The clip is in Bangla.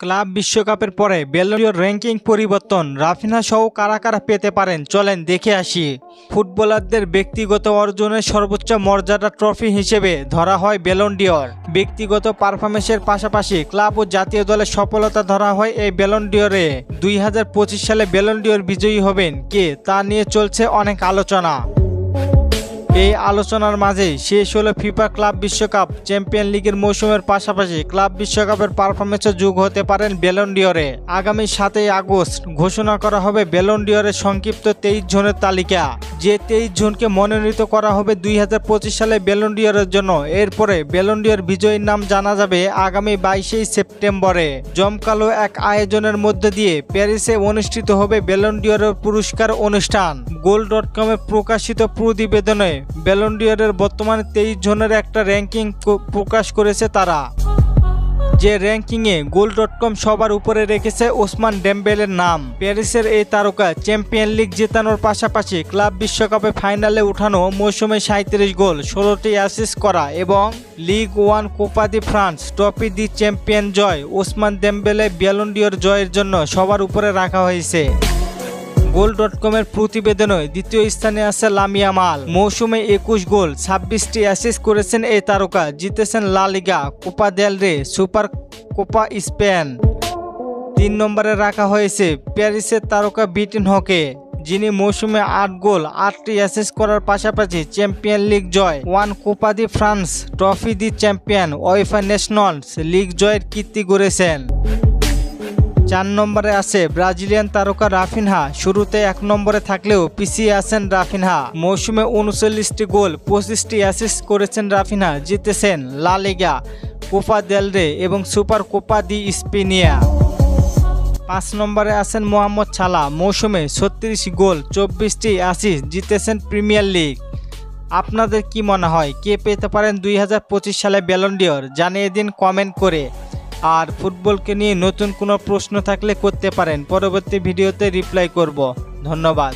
ক্লাব বিশ্বকাপের পরে ব্যালন ডি'র র্যাঙ্কিং পরিবর্তন, রাফিনহা সহ কারা কারা পেতে পারেন চলেন দেখে আসি। ফুটবলারদের ব্যক্তিগত অর্জনের সর্বোচ্চ মর্যাদা ট্রফি হিসেবে ধরা হয় ব্যালন ডি'র। ব্যক্তিগত পারফরমেন্সের পাশাপাশি ক্লাব ও জাতীয় দলের সফলতা ধরা হয় এই ব্যালন ডি'রে। 2025 সালে ব্যালন ডি'র বিজয়ী হবেন কে তা নিয়ে চলছে অনেক আলোচনা। এই আলোচনার মাঝেই শেষ হলো ফিফা ক্লাব বিশ্বকাপ চ্যাম্পিয়ন লিগের মৌসুমের পাশাপাশি ক্লাব বিশ্বকাপের পারফরমেন্সে যোগ হতে পারেন ব্যালন ডি'রে। আগামী 7 আগস্ট ঘোষণা করা হবে ব্যালন ডি'রের সংক্ষিপ্ত 23 জনের তালিকা। যে 23 জনকে মনোনীত করা হবে 2025 সালে ব্যালন ডি'রের জন্য। এরপরে ব্যালন ডি'র বিজয়ীর নাম জানা যাবে আগামী 22 সেপ্টেম্বরে। জমকালো এক আয়োজনের মধ্য দিয়ে প্যারিসে অনুষ্ঠিত হবে ব্যালন ডি'রের পুরস্কার অনুষ্ঠান। গোল.com-এ প্রকাশিত প্রতিবেদনে ব্যালন ডি'রের বর্তমানে 23 জনের একটা র্যাঙ্কিং প্রকাশ করেছে তারা। যে র্যাঙ্কিংয়ে গোল.com সবার উপরে রেখেছে ওসমান ডেম্বেলের নাম। প্যারিসের এই তারকা চ্যাম্পিয়ন লিগ জেতানোর পাশাপাশি ক্লাব বিশ্বকাপে ফাইনালে উঠানো, মৌসুমে 37 গোল, 16টি অ্যাসিস্ট করা এবং লিগ 1 কোপা দি ফ্রান্স ট্রফি দি চ্যাম্পিয়ন জয় ওসমান ডেম্বেলে ব্যালন ডি'র জয়ের জন্য সবার উপরে রাখা হয়েছে। গোল.com-এর প্রতিবেদনে দ্বিতীয় স্থানে আছে লামিন ইয়ামাল। মৌসুমে 21 গোল, 26টি অ্যাসিস্ট করেছেন এই তারকা। জিতেছেন লা লিগা, কোপা দেল রে, সুপার কোপা স্পেন। 3 নম্বরে রাখা হয়েছে প্যারিসের তারকা ভিটিনহোকে, যিনি মৌসুমে 8 গোল, 8টি অ্যাসিস্ট করার পাশাপাশি চ্যাম্পিয়ন লিগ জয়, 1 কোপা দি ফ্রান্স ট্রফি দি চ্যাম্পিয়ন, ওয়েফা নেশনস লিগ জয়ের কীর্তি গড়েছেন। 4 নম্বরে আছে ব্রাজিলিয়ান তারকা রাফিনহা। শুরুতে 1 নম্বরে থাকলেও পিছিয়ে আছেন রাফিনহা। মৌসুমে 39টি গোল, 25টি অ্যাসিস্ট করেছেন রাফিনহা। জিতেছেন লা লিগা, কোপা দেল রে এবং সুপার কোপা দি স্পেনিয়া। 5 নম্বরে আছেন মোহাম্মদ সালাহ। মৌসুমে 36 গোল, 24টি অ্যাসিস্ট, জিতেছেন প্রিমিয়ার লিগ। আপনাদের কি মনে হয় কে পেতে পারেন 2025 সালে ব্যালন ডি'র? জানিয়ে দিন কমেন্ট করে। আর ফুটবলকে নিয়ে নতুন কোনো প্রশ্ন থাকলে করতে পারেন, পরবর্তী ভিডিওতে রিপ্লাই করব। ধন্যবাদ।